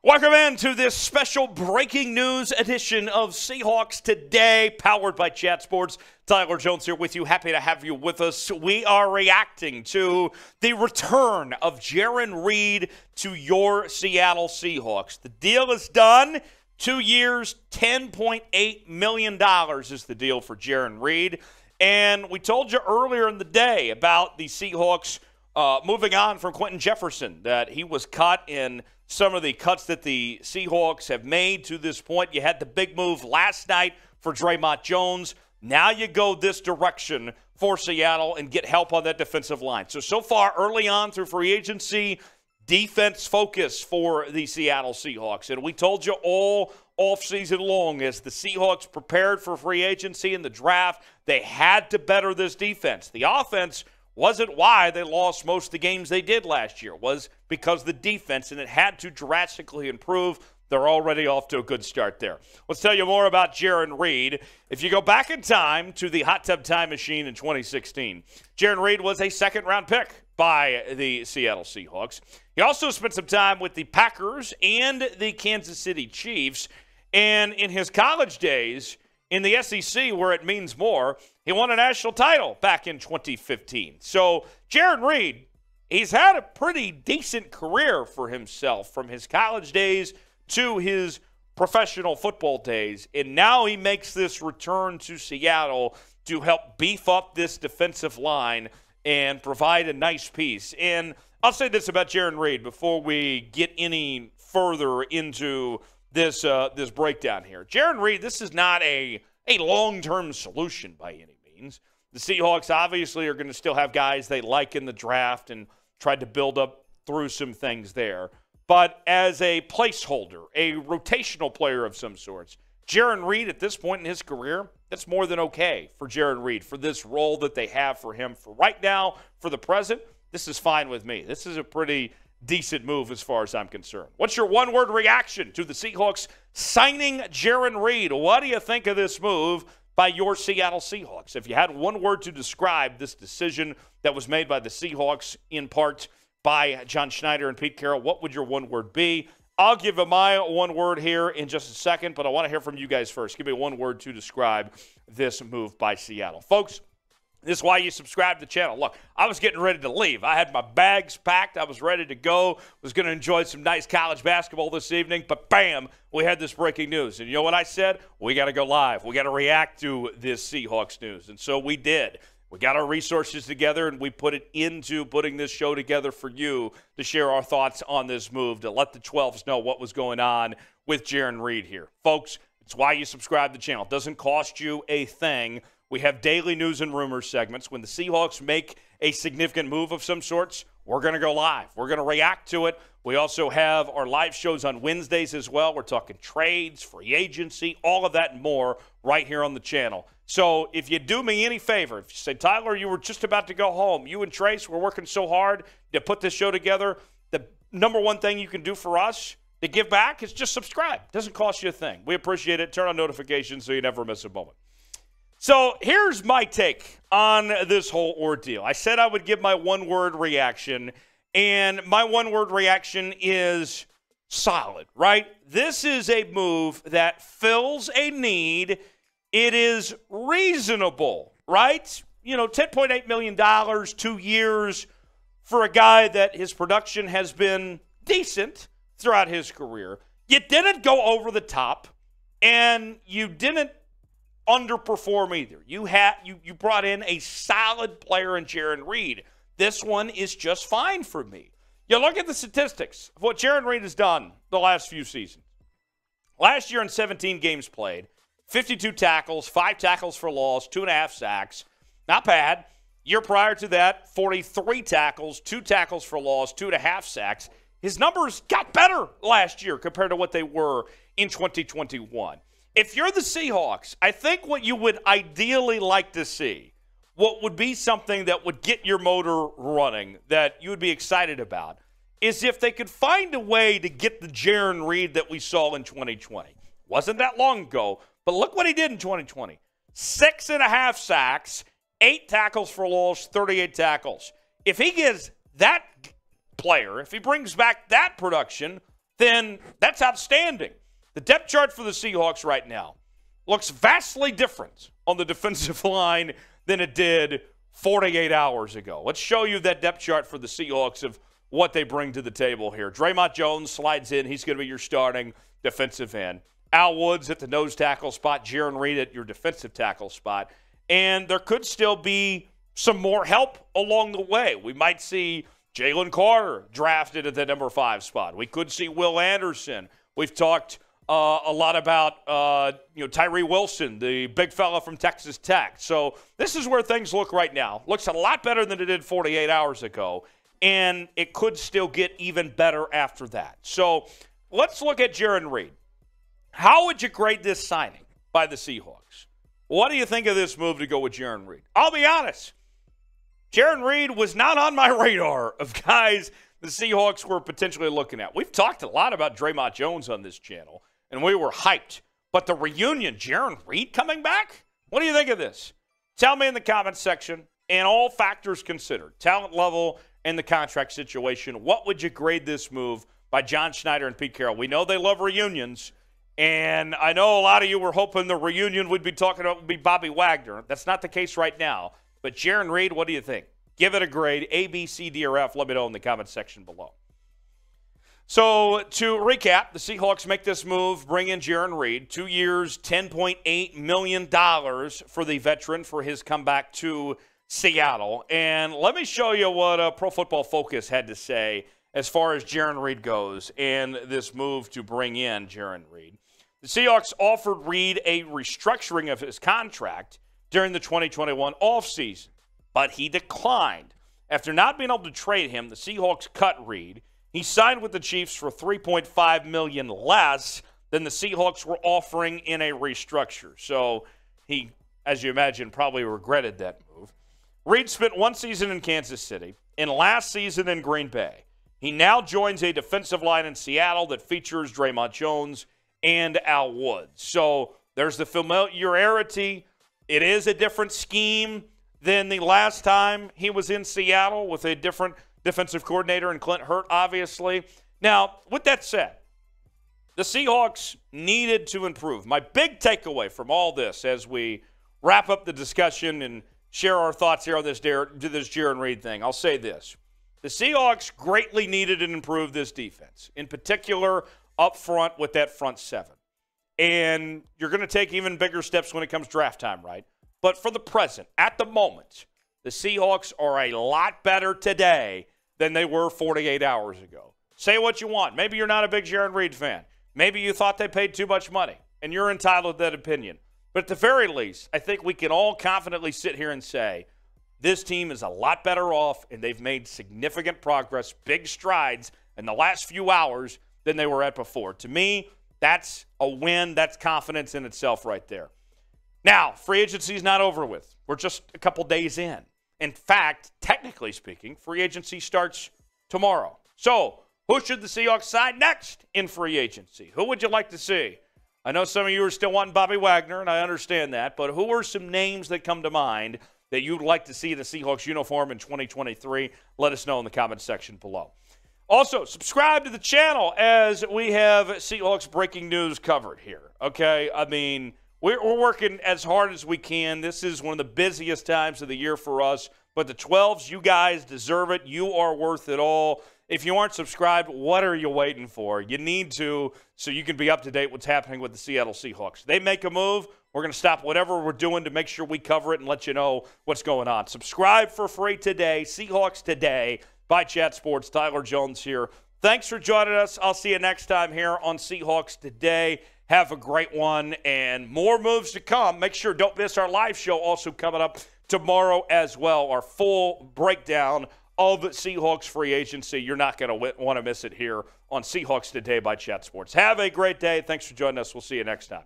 Welcome into this special breaking news edition of Seahawks Today, powered by Chat Sports. Tyler Jones here with you. Happy to have you with us. We are reacting to the return of Jarran Reed to your Seattle Seahawks. The deal is done. 2 years, $10.8 million is the deal for Jarran Reed. And we told you earlier in the day about the Seahawks moving on from Quentin Jefferson, that he was cut in some of the cuts that the Seahawks have made to this point. You had the big move last night for Draymond Jones. Now you go this direction for Seattle and get help on that defensive line. So far, early on through free agency, defense focus for the Seattle Seahawks. And we told you all offseason long, as the Seahawks prepared for free agency and the draft, they had to better this defense. The offense wasn't why they lost most of the games they did last year. It was because of the defense, and it had to drastically improve. They're already off to a good start there. Let's tell you more about Jarran Reed. If you go back in time to the Hot Tub Time Machine in 2016, Jarran Reed was a second-round pick by the Seattle Seahawks. He also spent some time with the Packers and the Kansas City Chiefs. And in his college days in the SEC, where it means more, he won a national title back in 2015. So Jarran Reed, he's had a pretty decent career for himself from his college days to his professional football days. And now he makes this return to Seattle to help beef up this defensive line and provide a nice piece. And I'll say this about Jarran Reed before we get any further into this breakdown here. Jarran Reed, this is not a long-term solution by any means. The Seahawks obviously are going to still have guys they like in the draft and tried to build up through some things there. But as a placeholder, a rotational player of some sorts, Jarran Reed at this point in his career, that's more than okay for Jarran Reed, for this role that they have for him. For right now, for the present, this is fine with me. This is a pretty decent move as far as I'm concerned. What's your one-word reaction to the Seahawks signing Jarran Reed? What do you think of this move by your Seattle Seahawks? If you had one word to describe this decision that was made by the Seahawks, in part by John Schneider and Pete Carroll, what would your one word be? I'll give you my one word here in just a second, but I want to hear from you guys first. Give me one word to describe this move by Seattle. Folks, this is why you subscribe to the channel. Look, I was getting ready to leave. I had my bags packed. I was ready to go. Was going to enjoy some nice college basketball this evening. But bam, we had this breaking news. And you know what I said? We got to go live. We got to react to this Seahawks news. And so we did. We got our resources together, and we put it into putting this show together for you to share our thoughts on this move, to let the 12s know what was going on with Jarran Reed here. Folks, it's why you subscribe to the channel. It doesn't cost you a thing. We have daily news and rumors segments. When the Seahawks make a significant move of some sorts, we're going to go live. We're going to react to it. We also have our live shows on Wednesdays as well. We're talking trades, free agency, all of that and more right here on the channel. So if you do me any favor, if you say, Tyler, you were just about to go home, you and Trace were working so hard to put this show together, the number one thing you can do for us to give back is just subscribe. It doesn't cost you a thing. We appreciate it. Turn on notifications so you never miss a moment. So here's my take on this whole ordeal. I said I would give my one-word reaction, and my one-word reaction is solid, right? This is a move that fills a need. It is reasonable, right? You know, $10.8 million, 2 years for a guy that his production has been decent throughout his career. You didn't go over the top, and you didn't underperform either. You brought in a solid player in Jarran Reed. This one is just fine for me. You look at the statistics of what Jarran Reed has done the last few seasons. Last year in 17 games played, 52 tackles, 5 tackles for loss, 2.5 sacks. Not bad. Year prior to that, 43 tackles, 2 tackles for loss, 2.5 sacks. His numbers got better last year compared to what they were in 2021. If you're the Seahawks, I think what you would ideally like to see, what would be something that would get your motor running, that you would be excited about, is if they could find a way to get the Jarran Reed that we saw in 2020. Wasn't that long ago, but look what he did in 2020. 6.5 sacks, 8 tackles for loss, 38 tackles. If he gives that player, if he brings back that production, then that's outstanding. The depth chart for the Seahawks right now looks vastly different on the defensive line than it did 48 hours ago. Let's show you that depth chart for the Seahawks of what they bring to the table here. Draymond Jones slides in. He's going to be your starting defensive end. Al Woods at the nose tackle spot. Jarran Reed at your defensive tackle spot. And there could still be some more help along the way. We might see Jalen Carter drafted at the number 5 spot. We could see Will Anderson. We've talked a lot about Tyree Wilson, the big fella from Texas Tech. So this is where things look right now. Looks a lot better than it did 48 hours ago, and it could still get even better after that. So let's look at Jarran Reed. How would you grade this signing by the Seahawks? What do you think of this move to go with Jarran Reed? I'll be honest. Jarran Reed was not on my radar of guys the Seahawks were potentially looking at. We've talked a lot about Draymond Jones on this channel, and we were hyped. But the reunion, Jarran Reed coming back? What do you think of this? Tell me in the comments section, and all factors considered, talent level and the contract situation, what would you grade this move by John Schneider and Pete Carroll? We know they love reunions, and I know a lot of you were hoping the reunion would be Bobby Wagner. That's not the case right now. But Jarran Reed, what do you think? Give it a grade, A, B, C, D, or F. Let me know in the comments section below. So to recap, the Seahawks make this move, bring in Jarran Reed. 2 years, $10.8 million for the veteran for his comeback to Seattle. And let me show you what Pro Football Focus had to say as far as Jarran Reed goes and this move to bring in Jarran Reed. The Seahawks offered Reed a restructuring of his contract during the 2021 offseason, but he declined. After not being able to trade him, the Seahawks cut Reed. He signed with the Chiefs for $3.5 million less than the Seahawks were offering in a restructure. So he, as you imagine, probably regretted that move. Reed spent 1 season in Kansas City and last season in Green Bay. He now joins a defensive line in Seattle that features Draymond Jones and Al Woods. So there's the familiarity. It is a different scheme than the last time he was in Seattle with a different defensive coordinator and Clint Hurt, obviously. Now, with that said, the Seahawks needed to improve. My big takeaway from all this as we wrap up the discussion and share our thoughts here on this Jarran Reed thing, I'll say this. The Seahawks greatly needed to improve this defense, in particular up front with that front seven. And you're going to take even bigger steps when it comes draft time, right? But for the present, at the moment, the Seahawks are a lot better today than they were 48 hours ago. Say what you want. Maybe you're not a big Jarran Reed fan. Maybe you thought they paid too much money, and you're entitled to that opinion. But at the very least, I think we can all confidently sit here and say this team is a lot better off, and they've made significant progress, big strides in the last few hours than they were at before. To me, that's a win. That's confidence in itself right there. Now, free agency is not over with. We're just a couple days in. In fact, technically speaking, free agency starts tomorrow. So, who should the Seahawks sign next in free agency? Who would you like to see? I know some of you are still wanting Bobby Wagner, and I understand that, but who are some names that come to mind that you'd like to see in the Seahawks uniform in 2023? Let us know in the comments section below. Also, subscribe to the channel as we have Seahawks breaking news covered here, okay? I mean, we're working as hard as we can. This is one of the busiest times of the year for us. But the 12s, you guys deserve it. You are worth it all. If you aren't subscribed, what are you waiting for? You need to so you can be up to date what's happening with the Seattle Seahawks. They make a move, we're going to stop whatever we're doing to make sure we cover it and let you know what's going on. Subscribe for free today. Seahawks Today by Chat Sports. Tyler Jones here. Thanks for joining us. I'll see you next time here on Seahawks Today. Have a great one, and more moves to come. Make sure don't miss our live show also coming up tomorrow as well. Our full breakdown of Seahawks free agency. You're not going to want to miss it here on Seahawks Today by Chat Sports. Have a great day. Thanks for joining us. We'll see you next time.